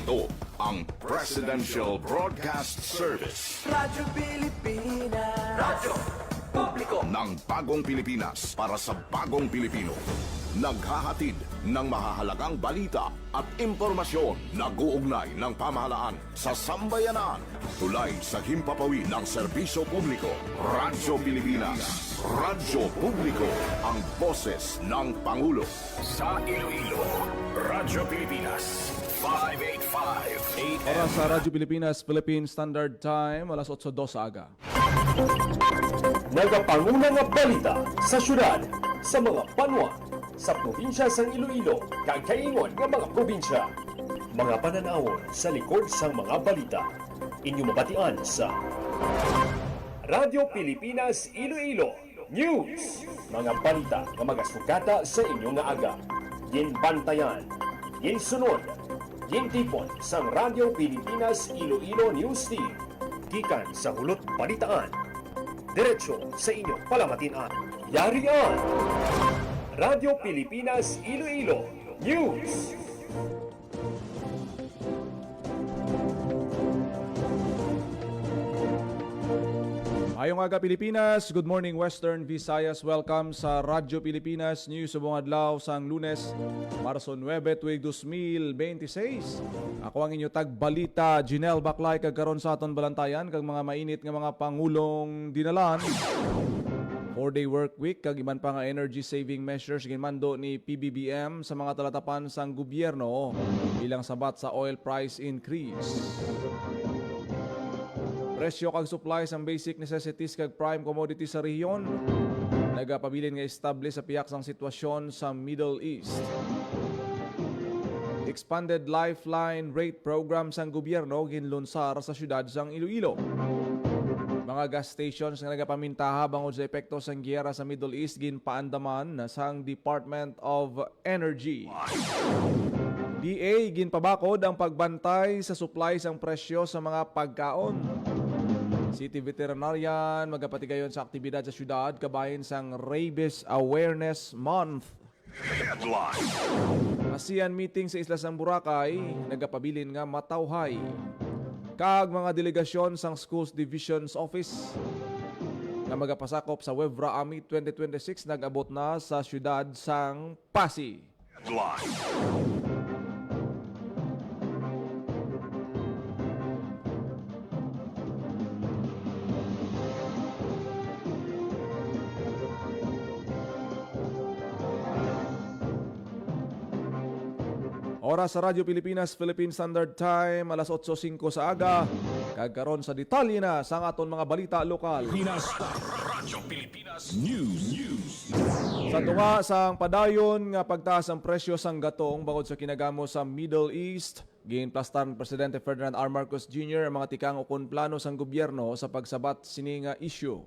Ito ang Presidential Broadcast Service. Radyo Pilipinas. Radyo Publiko Ng bagong Pilipinas para sa bagong Pilipino. Naghahatid ng mahahalagang balita at impormasyon na guugnay ng pamahalaan sa sambayanan. Tulay sa himpapawid ng serbisyo publiko. Radyo Pilipinas. Radyo Publiko. Ang boses ng Pangulo. Sa Iloilo, Radyo Pilipinas, 585 AM. Oras sa Radyo Pilipinas, Philippine Standard Time, alas 8:02 sa aga. Nagapangunang nga balita sa syudad, sa mga banwa, sa probinsya sang Iloilo, kagkaingon nga mga probinsya. Mga pananawon sa likod sang mga balita. Inyong mabatian sa Radyo Pilipinas Iloilo News. Mga balita nga magasugata sa inyong nga aga. Ginbantayan, ginsunod, gintipon sang Radyo Pilipinas Iloilo News Team. Gikan sa hulot balitaan. Diretso sa inyong palamatian. Yarian! Radyo Pilipinas Iloilo News. Ayong aga Pilipinas, good morning Western Visayas. Welcome sa Radyo Pilipinas News sa buong adlaw sang Lunes, Marso 9, tuig 2026. Ako ang inyo tagbalita, Jinel Baklay, kagkaron sa aton balantayan kag mga mainit nga mga pangulong dinalan. 4-day work week kag iban pa nga energy saving measures ginmando ni PBBM sa mga talatapan sang gobyerno bilang sabat sa oil price increase. Presyo kag supplies ang basic necessities kag prime commodities sa rehiyon. Nagapabilin nga establish sa piyak sang sitwasyon sa Middle East. Expanded lifeline rate program sang gobyerno ginlunsar sa syudad sang Iloilo. Mga gas stations nga nagapamintaha bangod sa epekto sang giyera sa Middle East ginpaandaman sang Department of Energy. DA ginpabakod ang pagbantay sa supply sang presyo sa mga pagkaon. City Veterinarian magapatigayon sa aktibidad sa syudad kabahin sang Rabies Awareness Month. Headline. ASEAN meeting sa Isla sang Boracay nagapabilin nga matawhay. Kag mga delegasyon sang Schools Divisions Office na magapasakop sa Wevra Ami 2026 nag-abot na sa syudad sang Pasig. Headline. Oras sa Radyo Pilipinas, Philippine Standard Time, alas 8:05 sa aga. Kagkaron sa detalye na sa aton mga balita lokal. Radyo Pilipinas News. Sa tunga sang padayon nga pagtaas ang presyo sang gatong bangod sa kinagamo sa Middle East, ginplastar ni Presidente Ferdinand R. Marcos Jr. ang mga tikang ukon plano sang gobyerno sa pagsabat sini nga issue.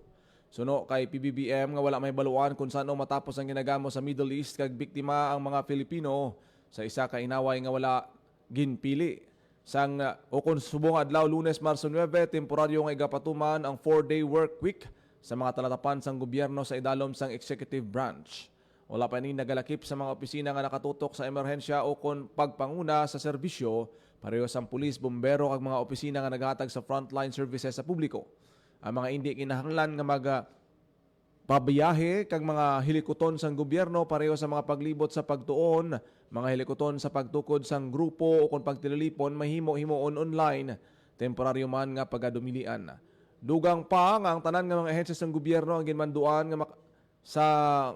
Suno kay PBBM nga wala may baluan kung saan matapos ang ginagamo sa Middle East kag biktima ang mga Filipino sa isa ka inaway nga wala ginpili. Sang ukon subong adlaw Lunes, Marso 9, temporaryo nga igapatuman ang 4-day work week sa mga talatapan sang gobyerno sa idalom sang executive branch. Wala pa ni nagalakip sa mga opisina nga nakatutok sa emerhensya o kon pagpanguna sa serbisyo, pareho sang pulis, bombero kag mga opisina nga naghatag sa frontline services sa publiko. Ang mga hindi kinahanglan nga pabiyahe kag mga hilikoton sang gobyerno pareho sa mga paglibot sa pagtuon, mga hilikoton sa pagtukod sang grupo o kung pagtililipon mahimo-himoon online, temporaryo man nga pagadumilian. Dugang pa nga ang tanan nga mga ahensya sang gobyerno ang ginmanduan nga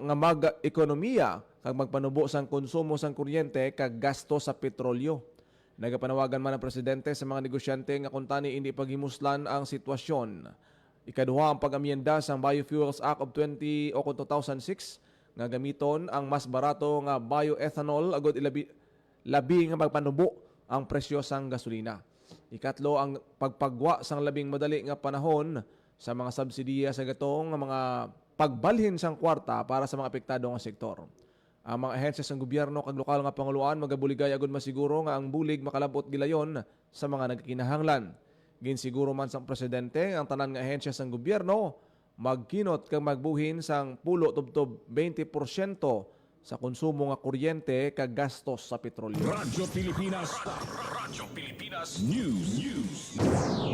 nga mag-ekonomiya kag magpanubo sang konsumo sang kuryente kag gasto sa petrolyo. Nagapanawagan man ang presidente sa mga negosyante nga kung tani hindi paghimuslan ang sitwasyon. Ikaduha ang pag-amyenda sa Biofuels Act of 2006 nga gamiton ang mas barato nga bioethanol agod labi nga magpanubo ang presyo sang gasolina. Ikatlo ang pagpagwa sang labing madali nga panahon sa mga subsidiya sa gatong nga mga pagbalhin sang kwarta para sa mga apektado nga sektor. Ang mga ahensya sang gobyerno kag lokal nga panguluan magabuligay agud masiguro nga ang bulig makalabot gilayon sa mga nagkinahanglan. Ginsiguro man sang presidente ang tanan nga ahensya sang gobyerno magkinot kag magbuhin sang 10 tubtob 20% sa konsumo nga kuryente kag gastos sa petrolyo. Radyo Pilipinas News.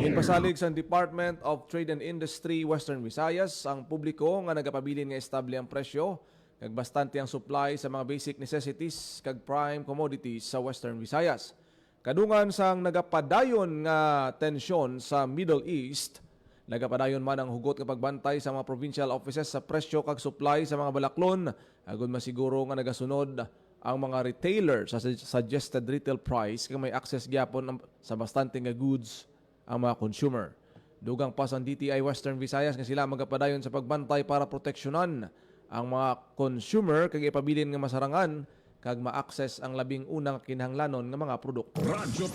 Ginpasalig sa Department of Trade and Industry Western Visayas ang publiko nga nagapabilin nga estable ang presyo kag bastante ang supply sa mga basic necessities kag prime commodities sa Western Visayas. Kadungan sang nagapadayon nga tensyon sa Middle East, nagapadayon man ang hugot nga pagbantay sa mga provincial offices sa presyo kag supply sa mga balaklon agud masiguro nga nagasunod ang mga retailer sa suggested retail price kag may access gyapon sa bastante nga goods ang mga consumer. Dugang pa ang DTI Western Visayas nga sila magapadayon sa pagbantay para proteksyonan ang mga consumer kag ipabilin nga masarangan kag ma-access ang labing unang kinahanglanon nga mga produkto. Radyo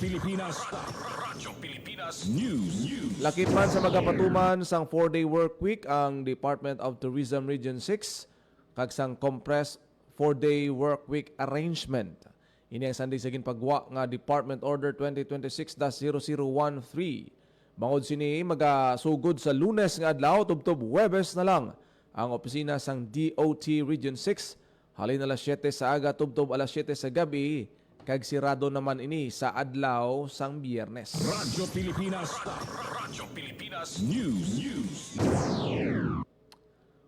Pilipinas News. Lakip man sa magapatuman sang 4-day work week ang Department of Tourism Region 6 kag sang compressed 4-day work week arrangement. Ini ang sandig sa ginpagwa nga Department Order 2026-0013. Bangod sini magasugod sa Lunes nga adlaw tubtob Huwebes na lang ang opisina sang DOT Region 6 halin alas 7 sa aga tubtob alas 7 sa gabi kag sirado naman ini sa adlaw sang Biyernes. Radyo Pilipinas News.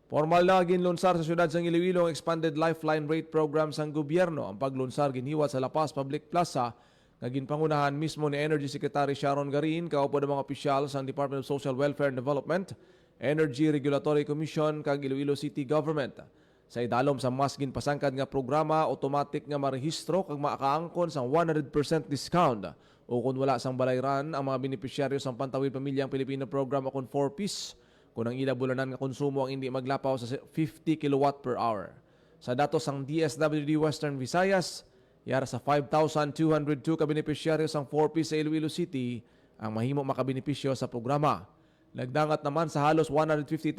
Formal na ginlunsar sa siyudad sang Iloilo ang expanded lifeline rate program sang gobyerno. Ang paglunsar ginhiwat sa La Paz Public Plaza nga ginpangunahan mismo ni Energy Secretary Sharon Garin kaupo ng mga opisyal sang Department of Social Welfare and Development, Energy Regulatory Commission kag Iloilo City Government. Sa idalom sa mas ginpasangkad nga programa, automatic nga marehistro kag makaangkon sang 100% discount o kung wala sang balayran ang mga benepisyaryo sang Pantawid Pamilyang Pilipino Program o kung 4-piece kung ang ila bulanan nga konsumo ang hindi maglapaw sa 50 kilowatt per hour. Sa datos sang DSWD Western Visayas, yara sa 5,202 ka benepisyaryo sang 4-piece sa Iloilo City ang mahimo makabenepisyo sa programa. Nagdangat naman sa halos 150,000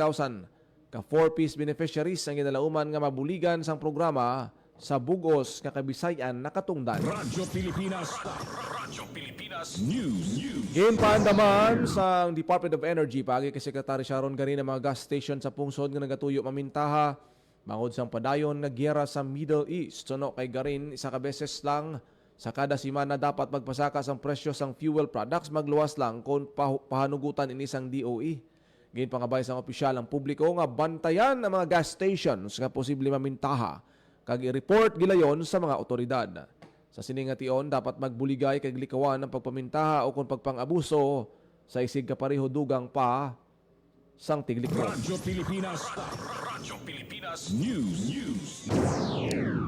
ka 4-piece beneficiaries ang ginalauman nga mabuligan sang programa sa bugos nga Kabisayan nakatungdan. Radyo Pilipinas News. Ginpaandaman sa Department of Energy pagi kay Secretary Sharon Garin ang mga gas station sa pungsod nga nagatuyo mamintaha bangod sang padayon nga gyera sa Middle East. Suno kay Garin isa ka beses lang sa kada semana dapat magpasaka sang presyo sang fuel products magluwas lang kung pahanugutan ini sang DOE. Ginpangabay sang opisyal ang publiko nga bantayan ang mga gas stations nga posible mamintaha kag i-report gilayon sa mga otoridad. Sa siningation, dapat magbuligay kag likawan ng pagpamintaha o kung pagpang-abuso sa isig kapareho dugang pa sang tiglikon. Radyo Pilipinas News.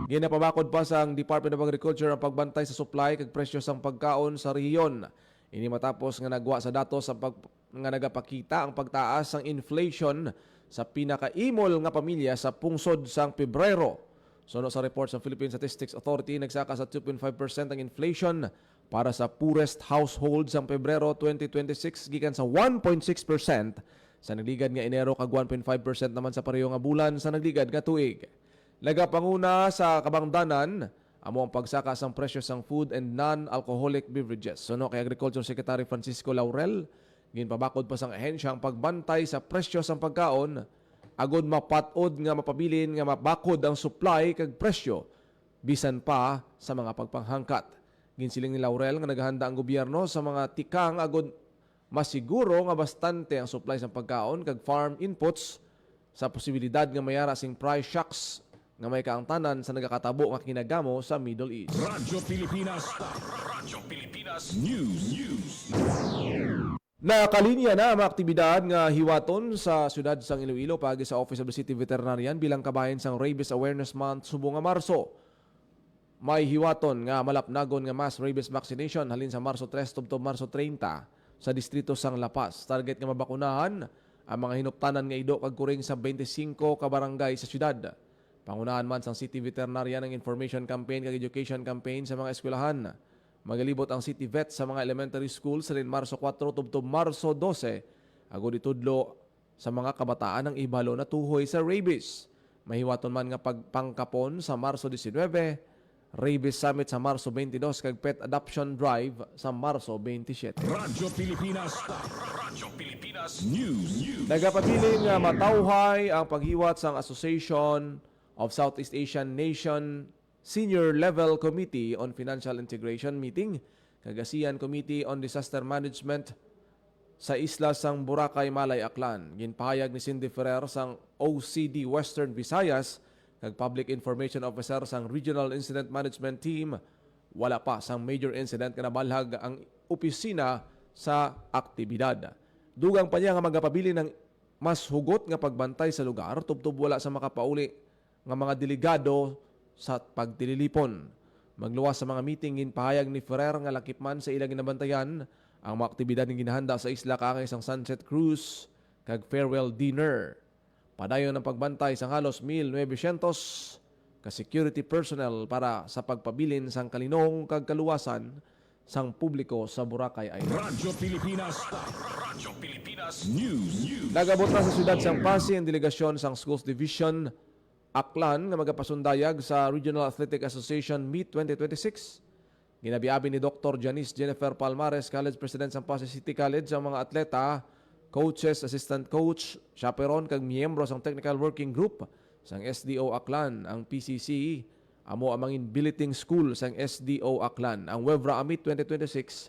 Ginapabakod pa sang Department of Agriculture ang pagbantay sa supply kag presyo sang pagkaon sa rehiyon. Ini matapos nga nagwa sa datos nga nagapakita ang pagtaas sang inflation sa pinakaimol nga pamilya sa pungsod sang Pebrero. Suno sa report sa Philippine Statistics Authority, nagsaka sa 2.5% ang inflation para sa poorest households ang Pebrero 2026 gikan sa 1.6% sa nagligad nga Enero kag 1.5% naman sa pareho nga bulan sa nagligad nga tuig. Nagapanguna sa kabangdanan amo ang pagsaka sang presyo sang food and non-alcoholic beverages. Suno kay Agriculture Secretary Francisco Laurel, ginpabakod pa sang ahensya ang pagbantay sa presyo sang pagkaon agod mapatod nga mapabilin nga mabakod ang supply kag presyo bisan pa sa mga pagpanghangkat. Ginsiling ni Laurel nga naghahanda ang gobyerno sa mga tikang agod masiguro nga bastante ang supply sa pagkaon kag farm inputs sa posibilidad nga mayara sing price shocks nga may kaangtanan sa nagakatabo nga kinagamo sa Middle East. Radyo Pilipinas News. Nakalinya na ang mga aktibidad nga hiwaton sa siyudad sang Iloilo pagi sa Office of the City Veterinarian bilang kabahin sang Rabies Awareness Month subong nga Marso. May hiwaton nga malapnagon nga mass rabies vaccination halin sa Marso 3 tubtob Marso 30 sa distrito sang La Paz. Target nga mabakunahan ang mga hinuptanan nga ido kag kuring sa 25 ka barangay sa siyudad. Pangunahan man sang City Veterinarian ang information campaign kag education campaign sa mga eskwelahan. Magalibot ang City Vet sa mga elementary schools sa Marso 4 tubtob Marso 12 agud itudlo sa mga kabataan ang ibalo na tuhoy sa rabies. Mahiwaton man nga pagpangkapon sa Marso 19, Rabies Summit sa Marso 22 kag Pet Adoption Drive sa Marso 27. Radyo Pilipinas News. Nagapabiling nga matawhay ang paghiwat sang Association of Southeast Asian Nation Senior Level Committee on Financial Integration meeting kag ASEAN Committee on Disaster Management sa isla sang Boracay, Malay, Aklan. Ginpahayag ni Cindy Ferrer sang OCD Western Visayas kag Public Information Officer sang Regional Incident Management Team, wala pa sang major incident nga nabalhag ang opisina sa aktibidad. Dugang pa niya nga magapabili ng mas hugot nga pagbantay sa lugar tubtob wala sa makapauli nga mga delegado sa pagtililipon. Magluwas sa mga meeting ginpahayag ni Ferrer nga lakip man sa ilang ginabantayan ang mga aktibidad ng ginahanda sa isla kakay sang sunset cruise kag farewell dinner. Padayon ang pagbantay sang halos 1,900 ka security personnel para sa pagpabilin sang kalinong kag kaluwasan sang publiko sa Boracay Island. Radyo Pilipinas. Radyo Pilipinas News. Nagabot na sa siyudad sang Pasig ang delegasyon sang Schools Division Aklan nga magapasundayag sa Regional Athletic Association Meet 2026. Ginabiabi ni Dr. Janice Jennifer Palmares, College President sang Pasig City College, ang mga atleta, coaches, assistant coach, chaperon kag miyembro sang Technical Working Group sang SDO Aklan, ang PCC, amo amangin billeting school sang SDO Aklan. Ang Webra Meet 2026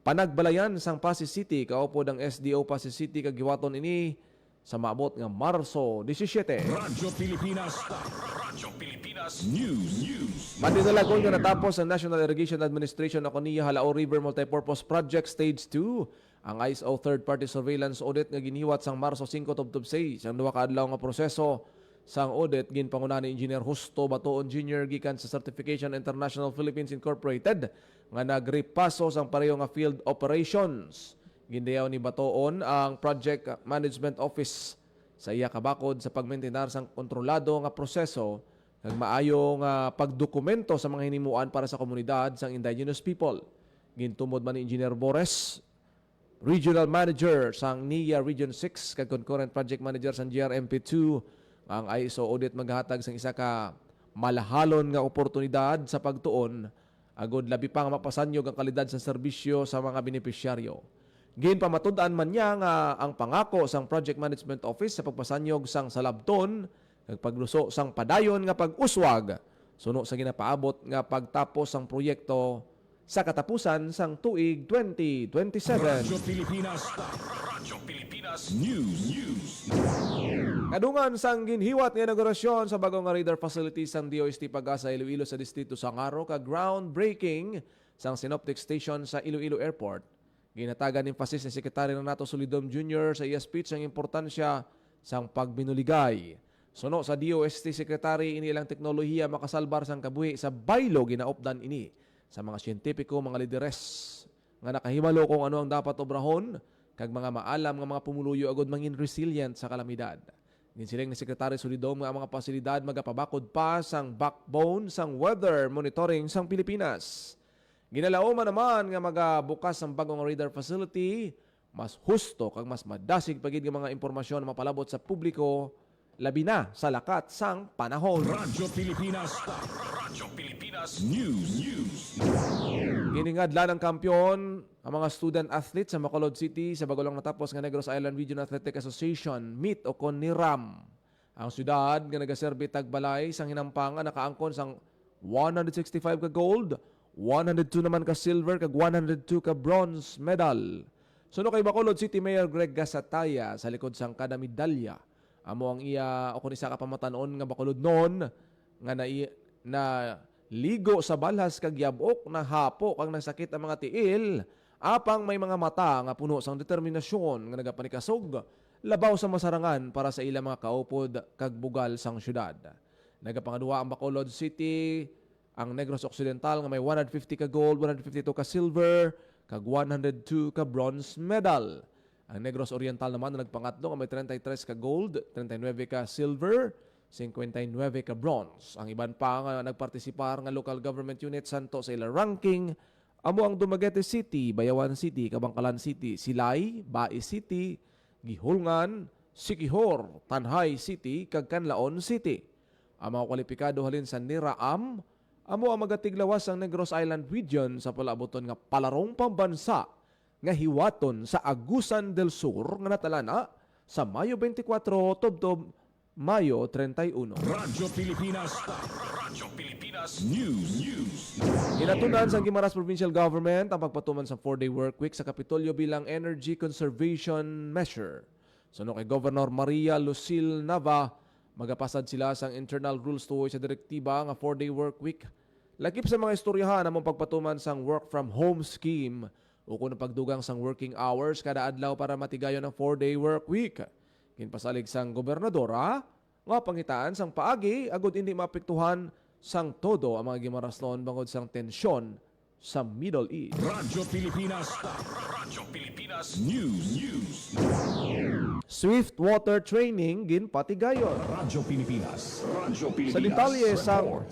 panagbalayan sang Pasig City kaupod ang SDO Pasig City kag giwaton ini sa maabot nga Marso 17. Radyo Pilipinas. Radyo Pilipinas News. Matidalagon nga natapos ang National Irrigation Administration ako niya Halao River Multipurpose Project Stage 2 ang ISO Third Party Surveillance Audit nga giniwat sang Marso 5 tubtob 6. Ang duwa ka adlaw nga proseso sang audit ginpangunahan ni Engineer Justo Batoon Jr. gikan sa Certification International Philippines Incorporated nga nagrepaso sang pareho nga field operations. Gindayaw ni Batoon ang Project Management Office sa iya kabakod sa pagmaintenar sang kontrolado nga proseso kag maayo nga pagdokumento sa mga hinimuan para sa komunidad sang indigenous people. Gintumod man ni Engineer Bores, Regional Manager sang NIA Region 6 kag Concurrent Project Manager sang GRMP2, ang ISO audit maghatag sang isa ka malahalon nga oportunidad sa pagtuon agod labi pa nga mapasanyog ang kalidad sa serbisyo sa mga benepisyaryo. Ginpamatud-an man niya nga ang pangako sang Project Management Office sa pagpasanyog sang salabton kag pagluso sang padayon nga pag-uswag suno sa ginapaabot nga pagtapos sang proyekto sa katapusan sang tuig 2027. Radyo Pilipinas. Radyo Pilipinas News. Kadungan sang ginhiwat nga inaugurasyon sa bagong nga radar facility sang DOST Pag-asa Iloilo sa distrito sa Angaro kag groundbreaking sang synoptic station sa Iloilo Airport. Ginatagan ng emphasis ni Sekretary Renato Solidom Jr. sa iya speech ang importansya sang pagbinuligay. Suno sa DOST Secretary, inilang teknolohiya makasalbar sang kabuhi sa baylo ginaopdan ini sa mga siyentipiko, mga lideres nga nakahimalo kung ano ang dapat obrahon kag mga maalam nga mga pumuluyo agod mangin resilient sa kalamidad. Ginsiling ni Secretary Solidom nga ang mga pasilidad magapabakod pa sang backbone sang weather monitoring sang Pilipinas. Ginalaoman naman nga magabukas ang bagong radar facility, mas husto kag mas madasig pagid nga mga impormasyon na mapalabot sa publiko labi na sa lakat sang panahon. Radyo Pilipinas. Radyo Pilipinas News. Giningadla ng kampyon ang mga student athletes sa Bacolod City sa bago lang natapos nga Negros Island Regional Athletic Association meet o kon NIRAM. Ang syudad nga nagaserbi tagbalay sang hinampangan nakaangkon sang 165 ka gold, 102 naman ka silver kag 102 ka bronze medal. Suno kay Bacolod City Mayor Greg Gasataya sa likod sang kada medalya. Amo ang iya o kun isa ka pamatanon nga Bacolod noon nga na ligo sa balhas kag yabok na hapo kag nasakit ang mga tiil apang may mga mata nga puno sang determinasyon nga nagapanikasog labaw sa masarangan para sa ilang mga kaupod kag bugal sang syudad. Nagapangaduwa ang Bacolod City ang Negros Occidental nga may 150 ka gold, 152 ka silver, kag 102 ka bronze medal. Ang Negros Oriental naman na nagpangatlo nga may 33 ka gold, 39 ka silver, 59 ka bronze. Ang iban pa nga nagpartisipar nga local government unit santo sa ilang ranking amo ang Dumaguete City, Bayawan City, Kabangkalan City, Silay, Bai City, Gihulngan, Siquijor, Tanhay City, kag Canlaon City. Ang mga kwalipikado halin sa NIRAM amo ang magatiglawas ang Negros Island Region sa palaboton nga palarong pambansa nga hiwaton sa Agusan del Sur nga natalana sa Mayo 24 tubtob Mayo 31. Radyo Pilipinas. Radyo Pilipinas News. Inatunan sa Guimaras Provincial Government ang pagpatuman sa 4-day work week sa Kapitolyo bilang energy conservation measure. Suno kay Governor Maria Lucille Nava, magapasad sila sa internal rules tuoy sa direktiba nga 4-day work week. Lakip sa mga istoryahan among pagpatuman sang work from home scheme o kung pagdugang sang working hours kada adlaw para matigayon ang 4-day work week. Kinpasalig sang gobernadora nga pangitaan sang paagi agud hindi maapektuhan sang todo ang mga Guimarasnon bangod sang tensyon sa Middle East. Radyo Pilipinas. Radyo Pilipinas News. Swift water training ginpatigayon. Radyo Pilipinas. Radyo Pilipinas. Sa detalye sang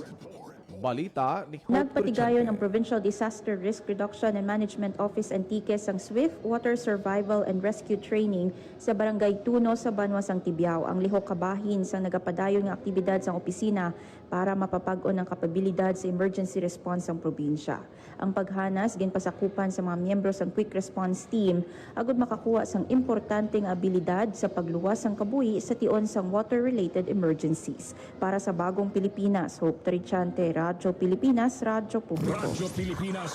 balita ni Hope Nagpatigayon ang Turchante. Provincial Disaster Risk Reduction and Management Office Antiques ang Swift Water Survival and Rescue Training sa Barangay Tuno sa Banwa sang Tibiao. Ang lihok kabahin sa nagapadayon nga aktibidad sa opisina para mapapag-on ang kapabilidad sa emergency response ang probinsya. Ang paghanas ginpasakupan sa mga miyembro sang Quick Response Team agud makakuha sang importanteng abilidad sa pagluwas sang kabuhi sa tion sang water-related emergencies. Para sa Bagong Pilipinas, Hope Turchante, Radyo Pilipinas, Radyo Publiko. Radyo Pilipinas.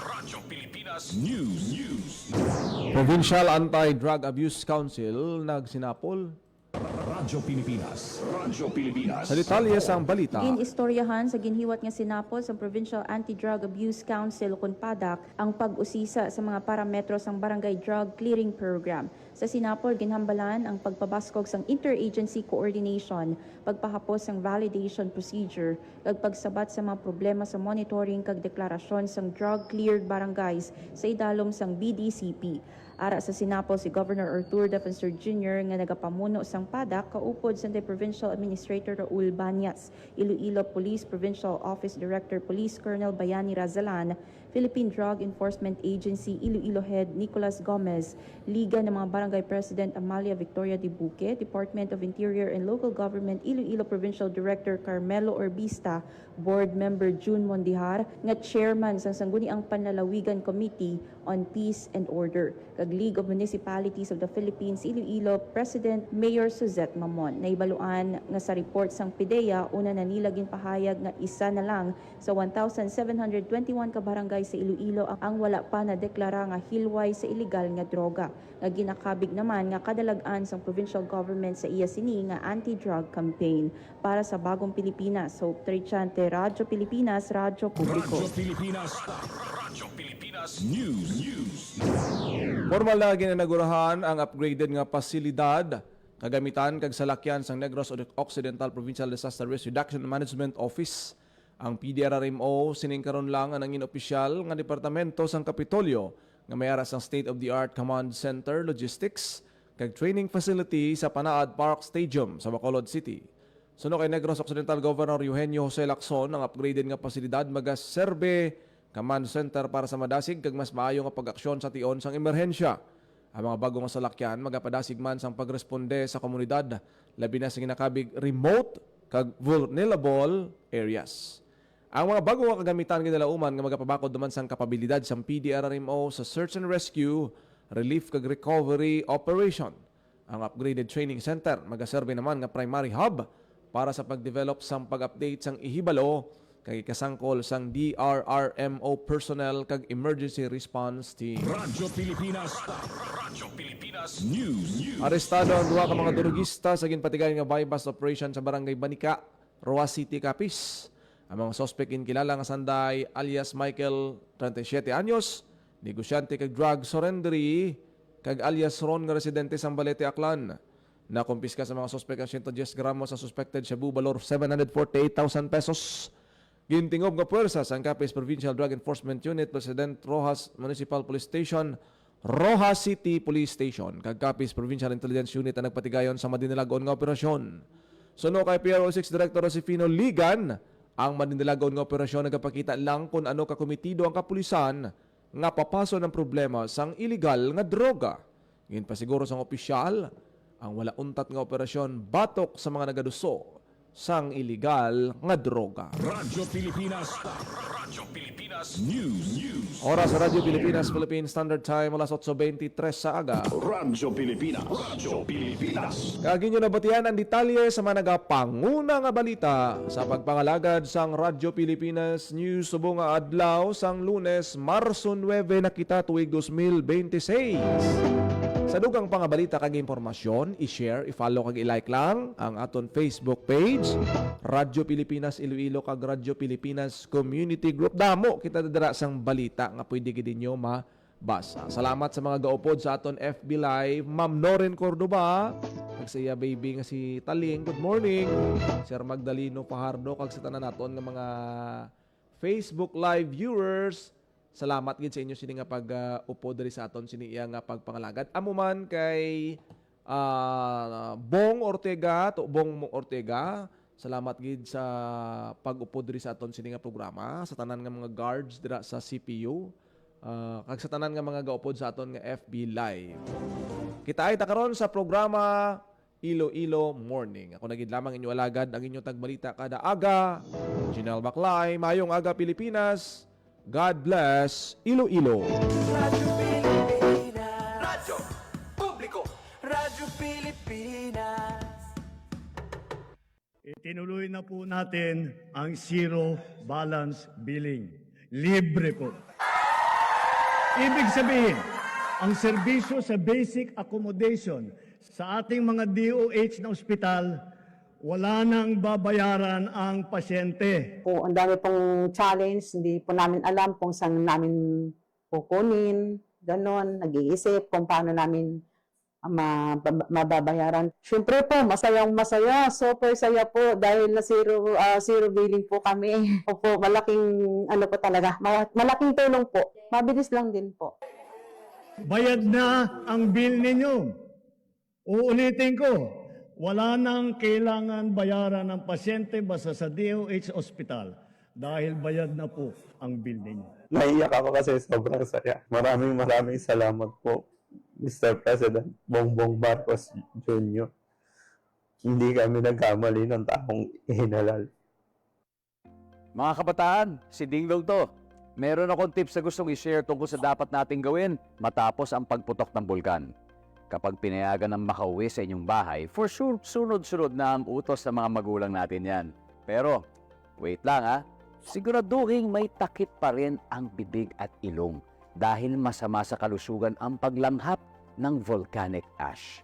Radyo Pilipinas News. Provincial Anti-Drug Abuse Council nagsinapol. Radyo Pilipinas. Radyo Pilipinas. Sa detalye sang balita. Ginistoryahan sa ginhiwat nga sinapol sa Provincial Anti-Drug Abuse Council kun PADAC ang pag-usisa sa mga parametro sang Barangay Drug Clearing Program. Sa sinapol ginhambalan ang pagpabaskog sang interagency coordination, pagpahapos sang validation procedure, kag pagsabat sa mga problema sa monitoring kag deklarasyon sang drug cleared barangays sa idalom sang BDCP. Ara sa sinapol si Governor Artur Defensor Jr. nga nagapamuno sang PADAC kaupod sa Provincial Administrator Raul Banyas, Iloilo Police Provincial Office Director Police Colonel Bayani Razalan, Philippine Drug Enforcement Agency Iloilo Head Nicolas Gomez, Liga ng mga Barangay President Amalia Victoria Dibuque, Department of Interior and Local Government Iloilo Provincial Director Carmelo Orbista, Board Member June Mondihar, nga Chairman sa Sangguniang Panlalawigan Committee on Peace and Order, kag League of Municipalities of the Philippines Iloilo President Mayor Suzette Mamon. Naibaluan nga sa report sang PIDEA, una na nila ginpahayag nga isa na lang sa 1,721 ka barangay sa Iloilo ang wala pa na deklara nga hilway sa ilegal nga droga. Nga ginakabig naman nga kadalagan sang provincial government sa iya sini nga anti-drug campaign. Para sa Bagong Pilipinas, Hope Turchante, Radyo Pilipinas, Radyo Publiko. Radyo Pilipinas. Radyo Pilipinas News. Formal na ginanagurahan ang upgraded nga pasilidad kagamitan kag salakyan sang Negros Occidental Provincial Disaster Risk Reduction and Management Office. Ang PDRRMO siningkaron lang ang nangin opisyal nga departamento sang Kapitolyo nga may aras ang state-of-the-art command center, logistics kag training facility sa Panaad Park Stadium sa Bacolod City. Suno kay Negros Occidental Governor Eugenio Jose Lacson, ang upgraded nga pasilidad magaserbe command center para sa madasig kag mas maayo nga pag-aksyon sa tion sang emerhensya. Ang mga bagong salakyan magapadasig man sang pagresponde sa komunidad labi na sa ginakabig remote kag vulnerable areas. Ang mga bagong nga kagamitan ginalauman nga magapabakod naman sang kapabilidad sang PDRRMO sa search and rescue, relief kag recovery operation. Ang upgraded training center magaserbe naman nga primary hub para sa pag-develop sang pag-update sang ihibalo kag ikasangkol sang DRRMO personnel kag emergency response team. Radyo Pilipinas. Radyo Pilipinas News. Arestado ang duha ka mga durugista sa ginpatigayon nga bypass operation sa Barangay Banica, Roa City, Capiz. Ang mga sospek kilala nga Sanday alias Michael, 37 anyos, negosyante kag drug surrendery, kag alias Ron nga residente sa Balete, Aklan. Nakumpiska sa mga sospek ang 110 gramos sa suspected shabu valor 748,000 pesos. Gintingob nga puwersa sa Capiz Provincial Drug Enforcement Unit, President Rojas Municipal Police Station, Rojas City Police Station, kag Capiz Provincial Intelligence Unit ang nagpatigayon sa madinilagon nga operasyon. Suno kay PRO6 Director Josefino Ligan, ang madinilagon nga operasyon nagapakita lang kung ano kakomitido ang kapulisan nga papaso ng problema sang illegal nga droga. Ngayon pa siguro sang opisyal, ang wala untat nga operasyon batok sa mga nagaduso sang iligal nga droga. Radyo Pilipinas. Radyo Pilipinas News. Oras sa Radyo Pilipinas, Philippine Standard Time, alas 8:23 sa aga. Radyo Pilipinas. Radyo Pilipinas. Kagi nyo nabatian ang detalye sa mga nagapanguna nga balita sa pagpangalagad sang Radyo Pilipinas News subong nga adlaw sang Lunes, Marso 9 na kita tuig 2026. Sa dugang pangabalita kag impormasyon, i-share, i-follow kag i-like lang ang aton Facebook page, Radyo Pilipinas Iloilo kag Radyo Pilipinas Community Group. Damo kita dadara sang balita nga pwede gid ninyo mabasa. Salamat sa mga gaupod sa aton FB Live, Ma'am Noren Cordoba, kag sa iya baby nga si Taling. Good morning. Sir Magdaleno Fajardo kag sa tanan naton nga mga Facebook Live viewers. Salamat gid sa inyo sini nga pag-upo diri sa aton sini iya nga pagpangalagad. Amo man kay Bong Ortega, to Bong Ortega. Salamat gid sa pag-upo diri sa aton sini nga programa, sa tanan nga mga guards dira sa CPU, kag sa tanan nga mga gaupod sa aton nga FB Live. Kita ay karon sa programa Iloilo Morning. Ako nagid lamang inyo alagad ang inyong tagbalita kada aga. Janelle Baclay, mayong aga Pilipinas. God bless Iloilo. Radyo Pilipinas. Radyo Publiko. Radyo Pilipinas. Itinuloy na po natin ang zero balance billing. Libre po. Ibig sabihin, ang serbisyo sa basic accommodation sa ating mga DOH na ospital, wala nang babayaran ang pasyente. Po, ang dami pong challenge, hindi po namin alam kung saan namin kukunin, ganon, nag-iisip kung paano namin mababayaran. Siyempre po, masayang-masaya, super saya po dahil na zero billing po kami. Opo, malaking ano po talaga, malaking tulong po. Mabilis lang din po. Bayad na ang bill ninyo. Uulitin ko, wala nang kailangan bayaran ng pasyente basta sa DOH Hospital dahil bayad na po ang bill ninyo. Naiyak ako kasi sobrang saya. Maraming salamat po, Mr. President Bongbong Marcos Jr. Hindi kami nagkamali ng taong ihinalal. Mga kabataan, si Dinglong to. Meron akong tips na gustong i-share tungkol sa dapat nating gawin matapos ang pagputok ng bulkan. Kapag pinayagan ng makauwi sa inyong bahay, for sure, sunod-sunod na ang utos ng mga magulang natin yan. Pero, wait lang ha, siguraduhin may takip pa rin ang bibig at ilong dahil masama sa kalusugan ang paglanghap ng volcanic ash.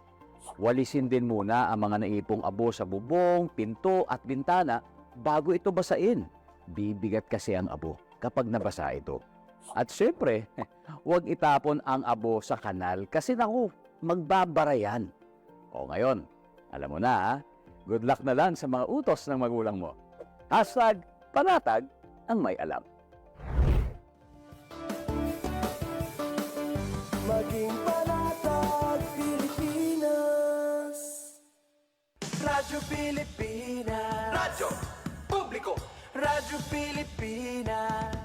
Walisin din muna ang mga naipong abo sa bubong, pinto at bintana bago ito basain. Bibigat kasi ang abo kapag nabasa ito. At syempre, huwag itapon ang abo sa kanal kasi naku, magbabara yan. O ngayon, alam mo na ha, good luck na lang sa mga utos ng magulang mo. #panatag ang may alam. Maging panatag Pilipinas. Radyo Pilipinas. Radyo Publiko. Radyo Pilipinas.